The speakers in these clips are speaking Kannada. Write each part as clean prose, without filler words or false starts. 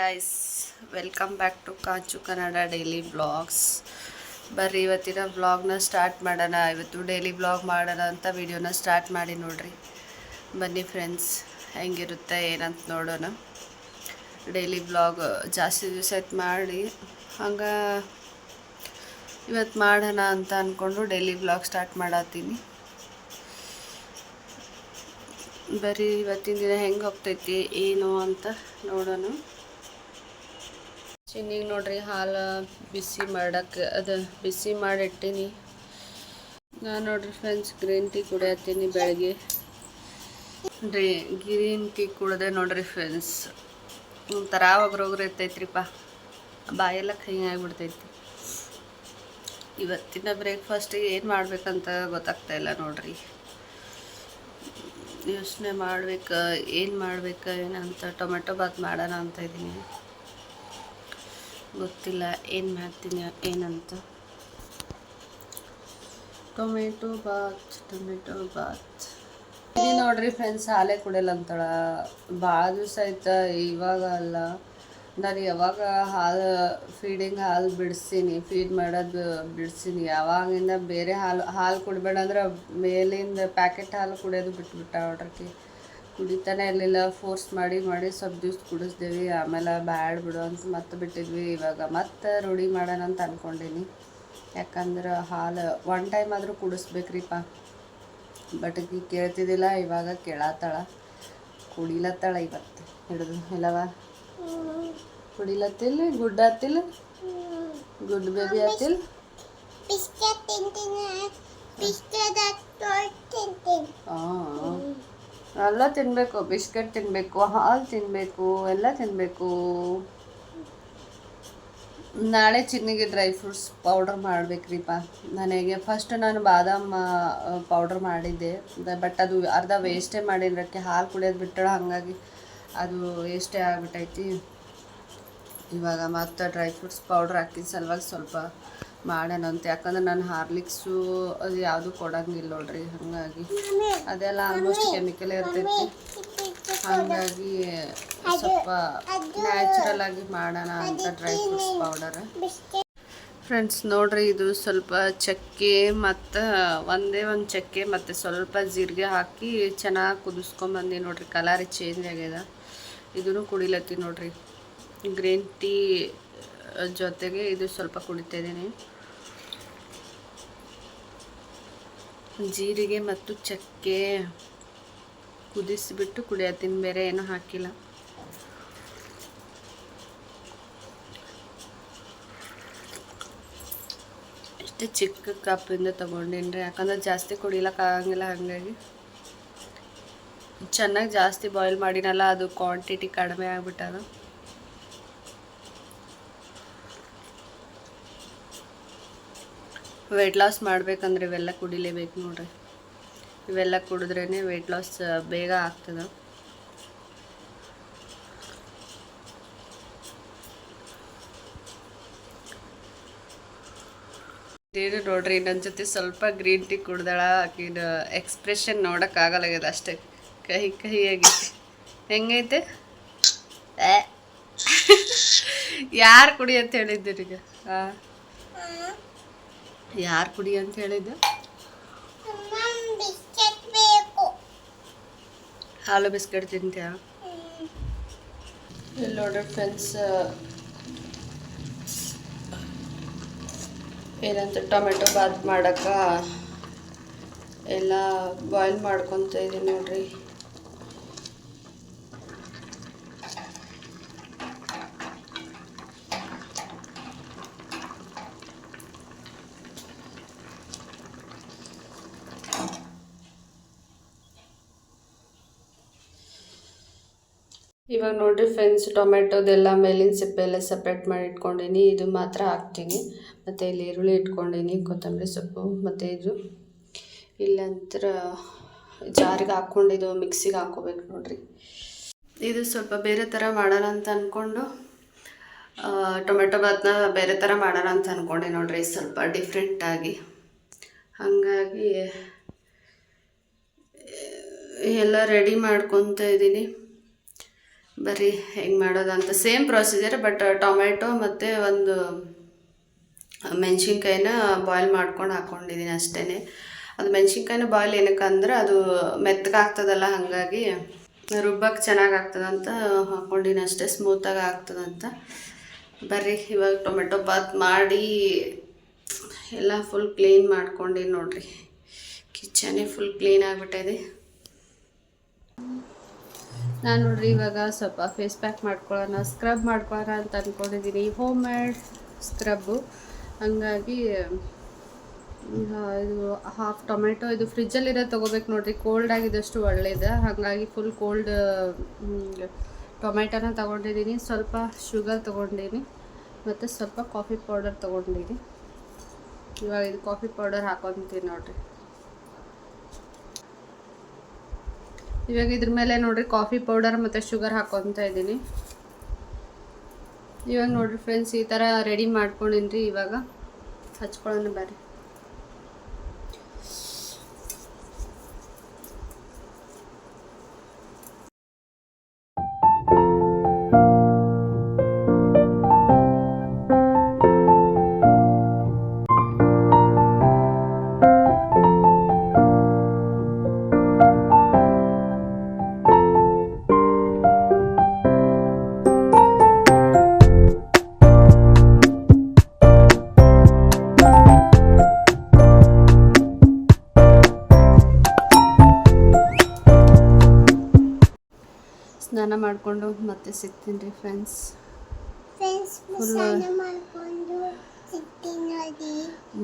Guys, welcome back to Kanchu Kannada daily vlogs. ಬರ್ರಿ ಇವತ್ತಿನ ವ್ಲಾಗ್ನ ಸ್ಟಾರ್ಟ್ ಮಾಡೋಣ. ಇವತ್ತು ಡೈಲಿ ವ್ಲಾಗ್ ಮಾಡೋಣ ಅಂತ ವಿಡಿಯೋನ ಸ್ಟಾರ್ಟ್ ಮಾಡಿ ನೋಡ್ರಿ. ಬನ್ನಿ ಫ್ರೆಂಡ್ಸ್, ಹೆಂಗಿರುತ್ತೆ ಏನಂತ ನೋಡೋಣ. ಡೈಲಿ ವ್ಲಾಗ್ ಜಾಸ್ತಿ ದಿವಸ ಆಯ್ತು ಮಾಡಿ, ಹಂಗೆ ಇವತ್ತು ಮಾಡೋಣ ಅಂತ ಅಂದ್ಕೊಂಡು ಡೈಲಿ ವ್ಲಾಗ್ ಸ್ಟಾರ್ಟ್ ಮಾಡತ್ತೀನಿ. ಬರೀ ಇವತ್ತಿನ ದಿನ ಹೆಂಗೆ ಹೋಗ್ತೈತಿ ಏನು ಅಂತ ನೋಡೋಣ. ಚಿನ್ನಿಗೆ ನೋಡ್ರಿ ಹಾಲು ಬಿಸಿ ಮಾಡೋಕ್ಕೆ ಬಿಸಿ ಮಾಡಿಟ್ಟಿನಿ. ನಾನು ನೋಡ್ರಿ ಫ್ರೆಂಡ್ಸ್ ಗ್ರೀನ್ ಟೀ ಕುಡಿಯತ್ತೀನಿ. ಬೆಳಗ್ಗೆ ಗ್ರೀನ್ ಟೀ ಕುಡ್ದೆ ನೋಡ್ರಿ ಫ್ರೆಂಡ್ಸ್, ಒಂಥರ ಒಗ್ರೊಗ್ರು ಇರ್ತೈತ್ರಿಪ್ಪ, ಬಾಯೆಲ್ಲ ಕಹಿ ಆಗಿಬಿಡ್ತೈತಿ. ಇವತ್ತಿನ ಬ್ರೇಕ್ಫಾಸ್ಟಿಗೆ ಏನು ಮಾಡ್ಬೇಕಂತ ಗೊತ್ತಾಗ್ತಾಯಿಲ್ಲ ನೋಡ್ರಿ. ಯೋಚನೆ ಮಾಡ್ಬೇಕು ಏನು ಮಾಡ್ಬೇಕು ಏನಂತ. ಟೊಮೆಟೊ ಬಾತ್ ಮಾಡೋಣ ಅಂತ ಇದ್ದೀನಿ, ಗೊತ್ತಿಲ್ಲ ಏನು ಮಾಡ್ತೀನಿ ಏನಂತ. ಟೊಮೆಟೊ ಬಾತ್ ಇದು ನೋಡ್ರಿ ಫ್ರೆಂಡ್ಸ್, ಹಾಲೇ ಕುಡಿಯಲ್ಲ ಅಂತಾಳ. ಭಾಳ ದಿವಸ ಆಯ್ತು. ಇವಾಗ ಅಲ್ಲ, ನಾನು ಯಾವಾಗ ಹಾಲು ಬಿಡಿಸ್ತೀನಿ, ಫೀಡ್ ಮಾಡೋದು ಬಿಡಿಸ್ತೀನಿ, ಯಾವಾಗಿಂದ ಬೇರೆ ಹಾಲು ಕುಡಿಬೇಡ ಅಂದ್ರೆ ಮೇಲಿಂದ ಪ್ಯಾಕೆಟ್ ಹಾಲು ಕುಡಿಯೋದು ಬಿಟ್ಬಿಟ್ಟ. ಆರ್ಡ್ರಕ್ಕೆ ಕುಡಿತಾನೆ ಇರಲಿಲ್ಲ. ಫೋರ್ಸ್ ಮಾಡಿ ಸ್ವಲ್ಪ ದಿವ್ಸ ಕುಡಿಸ್ದೇವಿ, ಆಮೇಲೆ ಬ್ಯಾಡ್ ಬಿಡು ಅಂತ ಮತ್ತೆ ಬಿಟ್ಟಿದ್ವಿ. ಇವಾಗ ಮತ್ತೆ ರೂಢಿ ಮಾಡೋಣ ಅಂತ ಅಂದ್ಕೊಂಡೀನಿ. ಯಾಕಂದ್ರೆ ಹಾಲು ಒನ್ ಟೈಮ್ ಆದರೂ ಕುಡಿಸ್ಬೇಕ್ರಿಪ್ಪ. ಬಟ್ ಈಗ ಕೇಳ್ತಿದ್ದಿಲ್ಲ, ಇವಾಗ ಕೇಳತ್ತಾಳ, ಕುಡಿಲತ್ತಾಳ. ಇವತ್ತು ಹಿಡಿದು ಇಲ್ಲವ ಕುಡಿಲತ್ತಿಲ್ಲ, ಗುಡ್ ಆತಿಲ್ಲ, ಗುಡ್ ಬೇಬಿ ಆತಿಲ್ಲ. ಎಲ್ಲ ತಿನ್ನಬೇಕು, ಬಿಸ್ಕೆಟ್ ತಿನ್ನಬೇಕು, ಹಾಲು ತಿನ್ನಬೇಕು, ಎಲ್ಲ ತಿನ್ನಬೇಕು. ನಾಳೆ ಚಿನ್ನಿಗೆ ಡ್ರೈ ಫ್ರೂಟ್ಸ್ ಪೌಡ್ರ್ ಮಾಡಬೇಕ್ರಿಪ್ಪ. ನನಗೆ ಫಸ್ಟ್ ನಾನು ಬಾದಾಮ್ ಪೌಡ್ರ್ ಮಾಡಿದ್ದೆ, ಬಟ್ ಅದು ಅರ್ಧ ವೇಸ್ಟೇ ಮಾಡಿದ್ರಕ್ಕೆ ಹಾಲು ಕುಡಿಯೋದು ಬಿಟ್ಟಳ, ಹಾಗಾಗಿ ಅದು ವೇಸ್ಟೇ ಆಗಿಬಿಟ್ಟೈತಿ. ಇವಾಗ ಮತ್ತು ಡ್ರೈ ಫ್ರೂಟ್ಸ್ ಪೌಡ್ರ್ ಹಾಕಿದ ಸಲುವಾಗಿ ಸ್ವಲ್ಪ ಮಾಡೋಣ ಅಂತ. ಯಾಕಂದ್ರೆ ನಾನು ಹಾರ್ಲಿಕ್ಸು ಅದು ಯಾವುದು ಕೊಡೋಂಗಿಲ್ಲ ನೋಡ್ರಿ, ಹಾಗಾಗಿ ಅದೆಲ್ಲ ಆಲ್ಮೋಸ್ಟ್ ಕೆಮಿಕಲೇ ಇರ್ತೈತಿ. ಹಾಗಾಗಿ ಸ್ವಲ್ಪ ನ್ಯಾಚುರಲ್ ಆಗಿ ಮಾಡೋಣ ಅಂತ ಡ್ರೈ ಫ್ರೂಟ್ಸ್ ಪೌಡರ್. ಫ್ರೆಂಡ್ಸ್ ನೋಡ್ರಿ, ಇದು ಸ್ವಲ್ಪ ಚಕ್ಕೆ ಮತ್ತು ಒಂದೇ ಒಂದು ಚಕ್ಕೆ ಮತ್ತು ಸ್ವಲ್ಪ ಜೀರಿಗೆ ಹಾಕಿ ಚೆನ್ನಾಗಿ ಕುದಿಸ್ಕೊಂಬಂದು ನೋಡ್ರಿ. ಕಲರ್ ಚೇಂಜ್ ಆಗ್ಯದ. ಇದನ್ನು ಕುಡಿಲತ್ತಿ ನೋಡ್ರಿ. ಗ್ರೀನ್ ಟೀ ಜೊತೆಗೆ ಇದು ಸ್ವಲ್ಪ ಕುಡಿತಾಯಿದ್ದೀನಿ. ಜೀರಿಗೆ ಮತ್ತು ಚಕ್ಕೆ ಕುದಿಸಿಬಿಟ್ಟು ಕುಡಿಯತ್ತೀನಿ, ಬೇರೆ ಏನೂ ಹಾಕಿಲ್ಲ. ಇಷ್ಟೇ ಚಿಕ್ಕ ಕಪ್ಪಿಂದ ತೊಗೊಂಡೇನ್ರಿ, ಯಾಕಂದ್ರೆ ಜಾಸ್ತಿ ಕುಡಿಲಕ್ಕಾಗಂಗಿಲ್ಲ. ಹಾಗಾಗಿ ಚೆನ್ನಾಗಿ ಜಾಸ್ತಿ ಬಾಯ್ಲ್ ಮಾಡಿನಲ್ಲ, ಅದು ಕ್ವಾಂಟಿಟಿ ಕಡಿಮೆ ಆಗಿಬಿಟ್ಟದ. ವೆಯ್ಟ್ ಲಾಸ್ ಮಾಡ್ಬೇಕಂದ್ರೆ ಇವೆಲ್ಲ ಕುಡಿಲೇಬೇಕು ನೋಡ್ರಿ. ಇವೆಲ್ಲ ಕುಡಿದ್ರೇ ವೆಯ್ಟ್ ಲಾಸ್ ಬೇಗ ಆಗ್ತದೆ. ಇದೇನು ನೋಡ್ರಿ, ನನ್ನ ಜೊತೆ ಸ್ವಲ್ಪ ಗ್ರೀನ್ ಟೀ ಕುಡ್ದಾಳ. ಆಕಿನ ಎಕ್ಸ್ಪ್ರೆಷನ್ ನೋಡೋಕ್ಕಾಗಲ್ಲಾಗ್ಯದ, ಅಷ್ಟೇ ಕಹಿ ಕಹಿಯಾಗಿ. ಹೆಂಗೈತೆ? ಯಾರು ಕುಡಿ ಅಂತ ಹೇಳಿದ್ದೀರೀಗ? ಹಾಂ, ಯಾರು ಕುಡಿ ಅಂತ ಹೇಳಿದ್ದೆ? ಹಾಲು ಬಿಸ್ಕೆಟ್ ತಿಂತೀಯ? ಇಲ್ಲಿ ನೋಡ್ರಿ ಫ್ರೆಂಡ್ಸ್, ಏನಂತ ಟೊಮೆಟೊ ಬಾತ್ ಮಾಡೋಕ್ಕೆ ಎಲ್ಲ ಬಾಯ್ಲ್ ಮಾಡ್ಕೊತ ಇದ್ದೀನಿ ನೋಡ್ರಿ. ಇವಾಗ ನೋಡಿರಿ ಫ್ರೆಂಡ್ಸ್, ಟೊಮೆಟೊದೆಲ್ಲ ಮೇಲಿನ ಸಿಪ್ಪೆಲ್ಲ ಸಪ್ರೇಟ್ ಮಾಡಿ ಇಟ್ಕೊಂಡೀನಿ. ಇದು ಮಾತ್ರ ಹಾಕ್ತೀನಿ. ಮತ್ತು ಇಲ್ಲಿ ಈರುಳ್ಳಿ ಇಟ್ಕೊಂಡೀನಿ, ಕೊತ್ತಂಬರಿ ಸೊಪ್ಪು, ಮತ್ತು ಇದು ಇಲ್ಲಂತರ ಜಾರಿಗೆ ಹಾಕ್ಕೊಂಡಿದ್ದು ಮಿಕ್ಸಿಗೆ ಹಾಕ್ಕೋಬೇಕು ನೋಡ್ರಿ. ಇದು ಸ್ವಲ್ಪ ಬೇರೆ ಥರ ಮಾಡೋಣ ಅಂತ ಅಂದ್ಕೊಂಡು ಟೊಮೆಟೊ ಬಾತನ್ನ ಬೇರೆ ಥರ ಮಾಡೋಣ ಅಂತ ಅಂದ್ಕೊಂಡೆ ನೋಡ್ರಿ, ಸ್ವಲ್ಪ ಡಿಫ್ರೆಂಟಾಗಿ. ಹಾಗಾಗಿ ಎಲ್ಲ ರೆಡಿ ಮಾಡ್ಕೊತ ಇದ್ದೀನಿ. ಬರೀ ಹೆಂಗೆ ಮಾಡೋದಂತ ಸೇಮ್ ಪ್ರೊಸೀಜರ್, ಬಟ್ ಟೊಮೆಟೊ ಮತ್ತು ಒಂದು ಮೆಣಸಿನ್ಕಾಯಿನ ಬಾಯ್ಲ್ ಮಾಡ್ಕೊಂಡು ಹಾಕ್ಕೊಂಡಿದ್ದೀನಿ ಅಷ್ಟೇ. ಅದು ಮೆಣಸಿನ್ಕಾಯಿನ ಬಾಯ್ಲ್ ಏನಕ್ಕೆ ಅಂದ್ರೆ ಅದು ಮೆತ್ತಗಾಗ್ತದಲ್ಲ, ಹಾಗಾಗಿ ರುಬ್ಬಕ್ಕೆ ಚೆನ್ನಾಗಿ ಆಗ್ತದಂತ ಹಾಕ್ಕೊಂಡಿನಿ ಅಷ್ಟೇ, ಸ್ಮೂತಾಗಿ ಆಗ್ತದಂತ. ಬರ್ರಿ ಇವಾಗ ಟೊಮೆಟೊ ಬಾತ್ ಮಾಡಿ ಎಲ್ಲ ಫುಲ್ ಕ್ಲೀನ್ ಮಾಡ್ಕೊಂಡಿನಿ ನೋಡ್ರಿ. ಕಿಚನೇ ಫುಲ್ ಕ್ಲೀನ್ ಆಗಿಬಿಟ್ಟಿದೆ. ನಾನು ನೋಡ್ರಿ ಇವಾಗ ಸ್ವಲ್ಪ ಫೇಸ್ ಪ್ಯಾಕ್ ಮಾಡ್ಕೊಳ್ಳೋಣ, ಸ್ಕ್ರಬ್ ಮಾಡ್ಕೊಳ್ಳೋಣ ಅಂತ ಅಂದ್ಕೊಂಡಿದ್ದೀನಿ. Home made scrub. ಹಂಗಾಗಿ ಇದು ಹಾಫ್ ಟೊಮೆಟೊ, ಇದು ಫ್ರಿಜ್ಜಲ್ಲಿರೋ ತೊಗೋಬೇಕು ನೋಡ್ರಿ, ಕೋಲ್ಡ್ ಆಗಿದ್ದಷ್ಟು ಒಳ್ಳೇದು. ಹಾಗಾಗಿ ಫುಲ್ ಕೋಲ್ಡ್ ಟೊಮೆಟೊನ ತೊಗೊಂಡಿದ್ದೀನಿ. ಸ್ವಲ್ಪ ಶುಗರ್ ತೊಗೊಂಡಿದ್ದೀನಿ ಮತ್ತು ಸ್ವಲ್ಪ ಕಾಫಿ ಪೌಡರ್ ತೊಗೊಂಡಿದ್ದೀನಿ. ಇವಾಗ ಇದು ಕಾಫಿ ಪೌಡರ್ ಹಾಕೊತೀನಿ ನೋಡ್ರಿ. ಇವಾಗ ಇದ್ರ ಮೇಲೆ ನೋಡ್ರಿ ಕಾಫಿ ಪೌಡರ್ ಮತ್ತು ಶುಗರ್ ಹಾಕೊತಾ ಇದ್ದೀನಿ. ಇವಾಗ ನೋಡ್ರಿ ಫ್ರೆಂಡ್ಸ್, ಈ ಥರ ರೆಡಿ ಮಾಡ್ಕೊಂಡಿನಿ. ಇವಾಗ ಹಚ್ಕೊಳ್ಳೋಣ ಬರ್ರಿ. ಸ್ನಾನ ಮಾಡಿಕೊಂಡು ಮತ್ತೆ ಸಿಗ್ತೀನಿ ರೀ ಫ್ರೆಂಡ್ಸ್.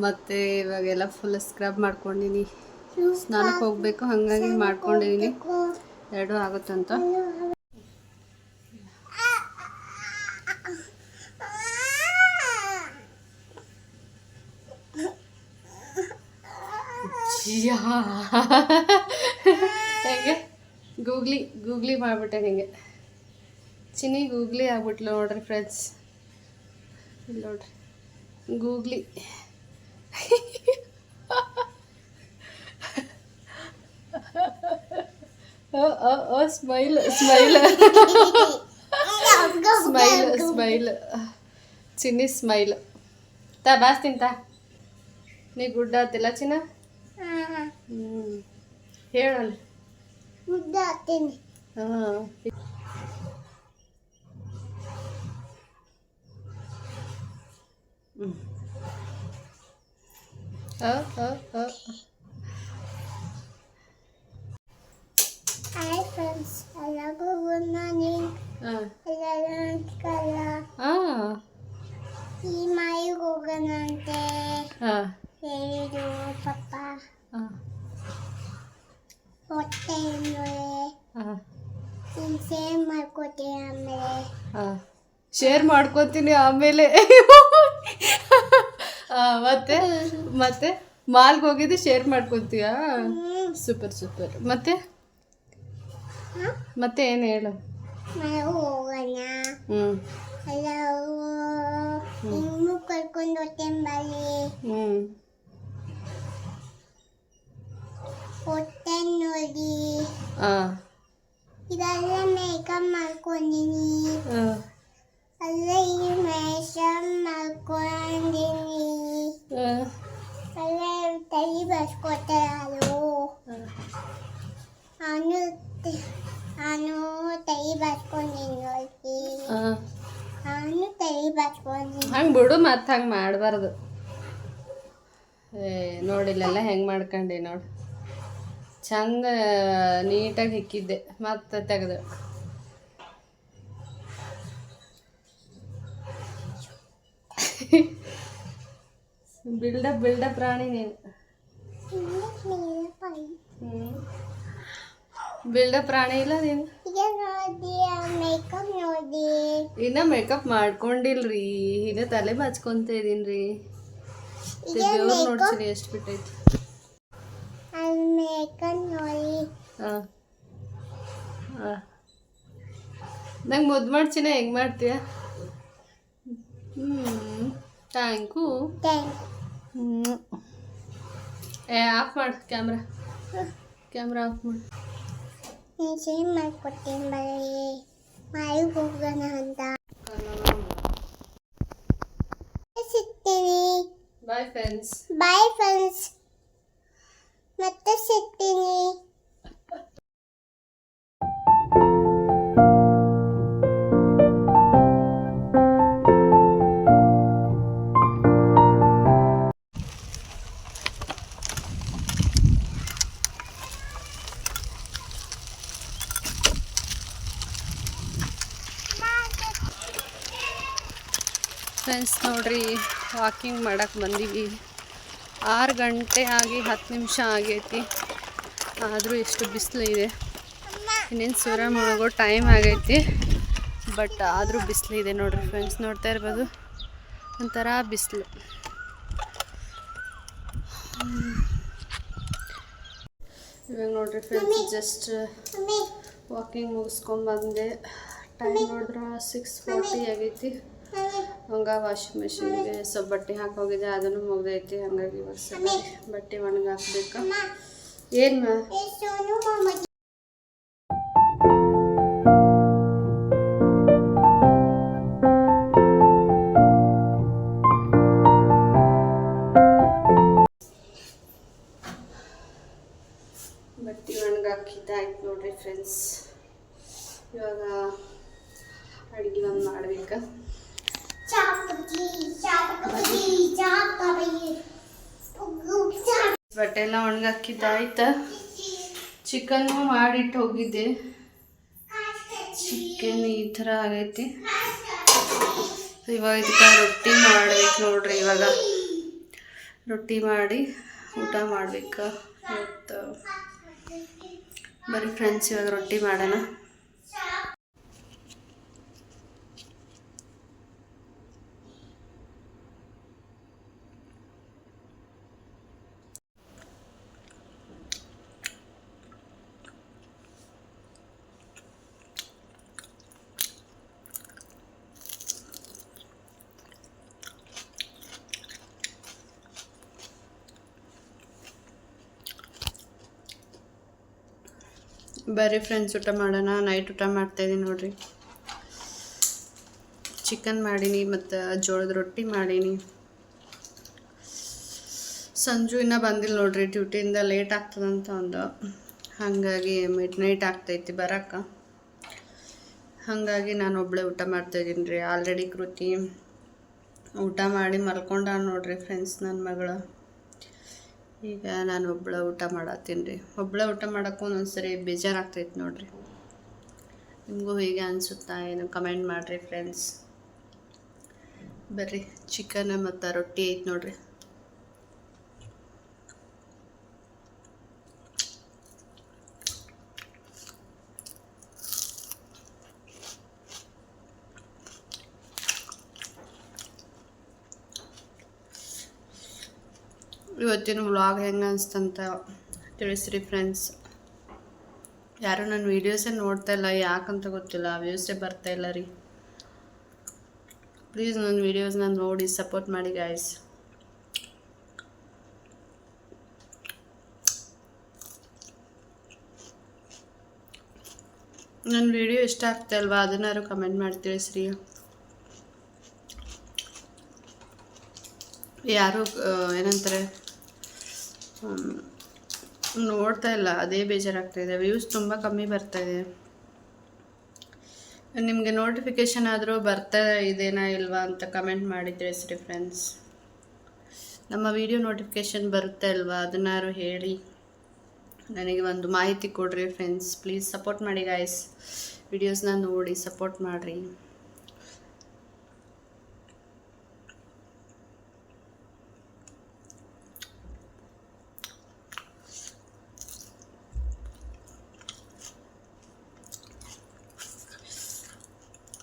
ಮತ್ತೆ ಇವಾಗೆಲ್ಲ ಫುಲ್ ಸ್ಕ್ರಬ್ ಮಾಡ್ಕೊಂಡಿನಿ. ಸ್ನಾನಕ್ಕೆ ಹೋಗ್ಬೇಕು, ಹಾಗಾಗಿ ಮಾಡ್ಕೊಂಡಿದ್ದೀನಿ, ಎರಡೂ ಆಗುತ್ತಂತ. ಹೇಗೆ ಗೂಗ್ಲಿ ಮಾಡಿಬಿಟ್ಟೆ ನಿಂಗೆ ಚಿನ್ನಿ, ಗೂಗ್ಲಿ ಆಗ್ಬಿಟ್ಲು ನೋಡ್ರಿ ಫ್ರೆಂಡ್ಸ್. ಇಲ್ಲಿ ನೋಡ್ರಿ ಗೂಗ್ಲಿ. ಸ್ಮೈಲ್ ಚಿನ್ನಿ ಸ್ಮೈಲ್. ಬಾಸ್ ತಿಂತ ನೀ ಗುಡ್ಡ ಆತಿಲ್ಲ ಚಿನ್ನ? ಹೇಳೋಣ. Hi friends, hello, good morning. Hello, ಈ ಮಾಯಿ ಹೋಗೋಣಂತೆ ಹೇಳಿದ್ರು ಪಪ್ಪ. ಹೊಟ್ಟೆ ಶೇರ್ ಮಾಡ್ಕೊತೀನಿ ಆಮೇಲೆ. ಶೇರ್ ಮಾಡ್ಕೊತೀನಿ ಆಮೇಲೆ. ಮತ್ತೆ ಮತ್ತೆ ಮಾಲ್ಗೆ ಹೋಗಿದ್ದು ಶೇರ್ ಮಾಡ್ಕೊತೀಯಾ? Super super. ಮತ್ತೆ ಮತ್ತೆ ಏನು ಹೇಳು? ಹೋಗೋಣ. ಇನ್ನು ಕರ್ಕೊಂಡು ಹೋಗ್ತೇನೆ. ಹೊಟ್ಟೆ ನೋಡಿ ಇದೆಲ್ಲ ಮೇಕಪ್ ಮಾಡ್ಕೊಂಡಿನಿ. ಅಲ್ಲ ಈ ಮೇಕಪ್ ಮಾಡ್ಕೊಂಡಿನಿ. ಅಲ್ಲ ತಲೆ ಬರ್ಸ್ಕೊತಾರೋ. ನಾನು ತಲೆ ಬರ್ಸ್ಕೊಂಡಿನಿ ನೋಡಿ. ನಾನು ತಲೆ ಬರ್ಸ್ಕೊಂಡಿನಿ. ಹಂಗೆ ಬಿಡು, ಮತ್ತೆ ಹಂಗೆ ಮಾಡಬಾರ್ದು. ನೋಡಿಲ್ಲೆಲ್ಲ ಹೆಂಗೆ ಮಾಡ್ಕೊಂಡೆ ನೋಡಿ, ಚಂದ ನೀಟಾಗಿ ಹಿಕ್ಕಿದ್ದೆ, ಮತ್ತೆ ತೆಗೆದು. ಬಿಲ್ಡಪ್ ರಾಣಿ ನೀನು. ಬಿಲ್ಡಪ್ ರಾಣಿ ಇಲ್ಲ ನೀನು. ಇನ್ನ ಮೇಕಪ್ ಮಾಡ್ಕೊಂಡಿಲ್ರಿ, ಇನ್ನ ತಲೆ ಬಾಚ್ಕೊಂತ ಇದೀನ್ರಿ. ಬೆವ್ರು ನೋಡ್ತೀನಿ ಎಷ್ಟು ಬಿಟ್ಟೈತಿ. ನಂಗೆ ಮುದ್ದು ಮಾಡ್ಚಿನ ಹೆಂಗೆ ಮಾಡ್ತೀಯ? ಥ್ಯಾಂಕು. ಆಫ್ ಮಾಡು ಕ್ಯಾಮ್ರಾ ಆಫ್ ಮಾಡು. ಮಾಡ್ಕೊಡ್ತೀನಿ ಬರೀ. ಮಾಲಿಗೆ ಹೋಗೋಣ ಅಂತ ಸಿಗ್ತೀನಿ. Bye friends. ಬಾಯ್ ಫ್ರೆಂಡ್ಸ್, ಮತ್ತೆ ಸಿಗ್ತೀನಿ. ಫ್ರೆಂಡ್ಸ್ ನೋಡ್ರಿ, ವಾಕಿಂಗ್ ಮಾಡಕ್ಕೆ ಬಂದೀವಿ. 6 ಗಂಟೆ ಆಗಿ 10 ನಿಮಿಷ ಆಗೈತಿ. ಆದರೂ ಎಷ್ಟು ಬಿಸಿಲು ಇದೆ. ಇನ್ನೇನು ಸೂರ್ಯ ಮುಳುಗೋ ಟೈಮ್ ಆಗೈತಿ, ಬಟ್ ಆದರೂ ಬಿಸಿಲು ಇದೆ ನೋಡ್ರಿ ಫ್ರೆಂಡ್ಸ್. ನೋಡ್ತಾ ಇರ್ಬೋದು, ಒಂಥರ ಬಿಸಿಲು. ಇವಾಗ ನೋಡ್ರಿ ಫ್ರೆಂಡ್ಸ್, ಜಸ್ಟ್ ವಾಕಿಂಗ್ ಮುಗಿಸ್ಕೊಂಬಂದೆ. ಟೈಮ್ ನೋಡಿದ್ರೆ 6:40 ಆಗೈತಿ. ಹಂಗೆ ವಾಷಿಂಗ್ ಮೆಷಿನ್ಗೆ ಸ್ವಲ್ಪ ಬಟ್ಟೆ ಹಾಕೋಗಿದೆ, ಅದನ್ನು ಮುಗ್ದೈತಿ. ಹಂಗಾಗಿ ಇವಾಗ ಸ್ವಲ್ಪ ಬಟ್ಟೆ ಒಣಗಿ ಹಾಕ್ಬೇಕು. ಏನು ಬಟ್ಟೆ ಒಣಗಿ ಹಾಕಿದ್ದಾಯ್ತು ನೋಡ್ರಿ ಫ್ರೆಂಡ್ಸ್. ಇವಾಗ ಅಡುಗೆ ಒಂದು ಮಾಡ್ಬೇಕು. ಬಟ್ಟೆ ಎಲ್ಲ ಒಣಗಿ ಹಾಕಿದ್ದಾಯ್ತು. ಚಿಕನ್ನು ಮಾಡಿಟ್ಟು ಹೋಗಿದ್ದೆ. ಚಿಕನ್ ಈ ಥರ ಆಗೈತಿ. ಇವಾಗ ಇದಕ್ಕೆ ರೊಟ್ಟಿ ಮಾಡ್ಬೇಕು ನೋಡ್ರಿ. ಇವಾಗ ರೊಟ್ಟಿ ಮಾಡಿ ಊಟ ಮಾಡ್ಬೇಕು ಇವತ್ತು. ಬರೀ ಫ್ರೆಂಡ್ಸ್, ಇವಾಗ ರೊಟ್ಟಿ ಮಾಡೋಣ. ಬರೀ ಫ್ರೆಂಡ್ಸ್, ಊಟ ಮಾಡೋಣ. ನೈಟ್ ಊಟ ಮಾಡ್ತಾಯಿದ್ದೀನಿ ನೋಡ್ರಿ. ಚಿಕನ್ ಮಾಡೀನಿ ಮತ್ತು ಜೋಳದ ರೊಟ್ಟಿ ಮಾಡೀನಿ. ಸಂಜು ಇನ್ನೂ ಬಂದಿಲ್ಲ ನೋಡ್ರಿ, ಡ್ಯೂಟಿಯಿಂದ ಲೇಟ್ ಆಗ್ತದಂತ ಒಂದು. ಹಾಗಾಗಿ ಮಿಡ್ ನೈಟ್ ಆಗ್ತೈತಿ ಬರೋಕ್ಕೆ. ಹಾಗಾಗಿ ನಾನು ಒಬ್ಬಳೇ ಊಟ ಮಾಡ್ತಾಯಿದ್ದೀನಿ ರೀ. ಆಲ್ರೆಡಿ ಕೃತಿ ಊಟ ಮಾಡಿ ಮಲ್ಕೊಂಡ ನೋಡ್ರಿ ಫ್ರೆಂಡ್ಸ್, ನನ್ನ ಮಗಳು. ಈಗ ನಾನು ಒಬ್ಬಳ ಊಟ ಮಾಡತ್ತೀನಿ ರೀ. ಒಬ್ಬಳ ಊಟ ಮಾಡೋಕ್ಕೂ ಒಂದೊಂದ್ಸರಿ ಬೇಜಾರಾಗ್ತೈತೆ ನೋಡ್ರಿ. ನಿಮಗೂ ಹೀಗೆ ಅನಿಸುತ್ತಾ ಏನು ಕಮೆಂಟ್ ಮಾಡಿರಿ ಫ್ರೆಂಡ್ಸ್. ಬರ್ರಿ, ಚಿಕನ್ ಮತ್ತು ರೊಟ್ಟಿ ಐತೆ ನೋಡ್ರಿ. ಇವತ್ತಿನ ವ್ಲಾಗ್ ಹೆಂಗೆ ಅನಿಸ್ತಂತ ತಿಳಿಸ್ರಿ ಫ್ರೆಂಡ್ಸ್. ಯಾರೂ ನನ್ನ ವೀಡಿಯೋಸೇ ನೋಡ್ತಾ ಇಲ್ಲ, ಯಾಕಂತ ಗೊತ್ತಿಲ್ಲ. ವ್ಯೂಸೇ ಬರ್ತಾಯಿಲ್ಲ ರೀ. ಪ್ಲೀಸ್ ನನ್ನ ವೀಡಿಯೋಸ್ನ ನೋಡಿ ಸಪೋರ್ಟ್ ಮಾಡಿ ಗಾಯ್ಸ್. ನನ್ನ ವೀಡಿಯೋ ಇಷ್ಟ ಆಗ್ತಾಯಿಲ್ವಾ, ಅದನ್ನಾರು ಕಮೆಂಟ್ ಮಾಡಿ ತಿಳಿಸ್ರಿ. ಯಾರು ಏನಂತಾರೆ ನೋಡ್ತಾ ಇಲ್ಲ, ಅದೇ ಬೇಜಾರಾಗ್ತಾಯಿದೆ. ವ್ಯೂಸ್ ತುಂಬ ಕಮ್ಮಿ ಬರ್ತಾಯಿದೆ. ನಿಮಗೆ ನೋಟಿಫಿಕೇಷನ್ ಆದರೂ ಬರ್ತಾ ಇದೆನಾ ಇಲ್ವಾ ಅಂತ ಕಮೆಂಟ್ ಮಾಡಿ ತಿಳಿಸ್ರಿ ಫ್ರೆಂಡ್ಸ್. ನಮ್ಮ ವಿಡಿಯೋ ನೋಟಿಫಿಕೇಷನ್ ಬರುತ್ತೆ ಅಲ್ವಾ, ಅದನ್ನಾರು ಹೇಳಿ ನನಗೆ ಒಂದು ಮಾಹಿತಿ ಕೊಡ್ರಿ ಫ್ರೆಂಡ್ಸ್. ಪ್ಲೀಸ್ ಸಪೋರ್ಟ್ ಮಾಡಿ ಗಾಯ್ಸ್. ವಿಡಿಯೋಸ್ನ ನೋಡಿ ಸಪೋರ್ಟ್ ಮಾಡಿರಿ.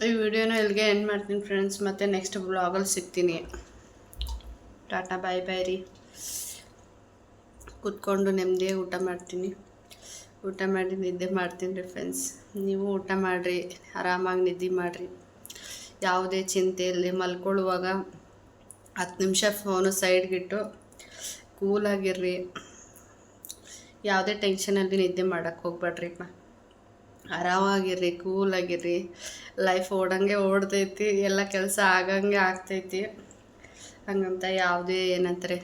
ಈ ವಿಡಿಯೋನ ಇಲ್ಲಿಗೆ ಎಂಡ್ ಮಾಡ್ತೀನಿ ಫ್ರೆಂಡ್ಸ್. ಮತ್ತು ನೆಕ್ಸ್ಟ್ ಬ್ಲಾಗಲ್ಲಿ ಸಿಗ್ತೀನಿ. ಟಾಟಾ ಬಾಯ್ ಬಾಯ್ ರೀ. ಕೂತ್ಕೊಂಡು ನೆಮ್ಮದಿಯಾಗಿ ಊಟ ಮಾಡ್ತೀನಿ. ಊಟ ಮಾಡಿ ನಿದ್ದೆ ಮಾಡ್ತೀನಿ ರೀ ಫ್ರೆಂಡ್ಸ್. ನೀವು ಊಟ ಮಾಡಿರಿ, ಆರಾಮಾಗಿ ನಿದ್ದೆ ಮಾಡಿರಿ. ಯಾವುದೇ ಚಿಂತೆ ಇರಲಿ. ಮಲ್ಕೊಳ್ಳುವಾಗ 10 ನಿಮಿಷ ಫೋನು ಸೈಡ್ಗಿಟ್ಟು ಕೂಲಾಗಿರ್ರಿ. ಯಾವುದೇ ಟೆನ್ಷನಲ್ಲಿ ನಿದ್ದೆ ಮಾಡೋಕ್ಕೆ ಹೋಗ್ಬೇಡ್ರಿಪ್ಪ. ಆರಾಮಾಗಿರ್ರಿ, ಕೂಲಾಗಿರ್ರಿ. ಲೈಫ್ ಓಡಂಗೆ ಓಡ್ತೈತಿ, ಎಲ್ಲ ಕೆಲಸ ಆಗಂಗೆ ಆಗ್ತೈತಿ. ಹಂಗಂತ ಯಾವುದೇ ಏನಂತಾರೆ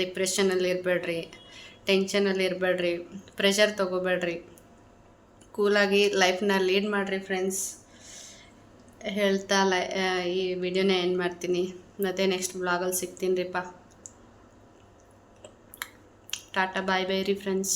ಡಿಪ್ರೆಷನಲ್ಲಿ ಇರಬೇಡ್ರಿ, ಟೆನ್ಷನಲ್ಲಿ ಇರಬೇಡ್ರಿ, ಪ್ರೆಷರ್ ತೊಗೋಬೇಡ್ರಿ. ಕೂಲಾಗಿ ಲೈಫ್ನ ಲೀಡ್ ಮಾಡಿರಿ ಫ್ರೆಂಡ್ಸ್ ಹೇಳ್ತಾ ಈ ವಿಡಿಯೋನ ಎಂಡ್ ಮಾಡ್ತೀನಿ. ಮತ್ತು ನೆಕ್ಸ್ಟ್ ಬ್ಲಾಗಲ್ಲಿ ಸಿಗ್ತೀನಿ ರೀಪ್ಪ. ಟಾಟಾ ಬಾಯ್ ಬೈ ರೀ ಫ್ರೆಂಡ್ಸ್.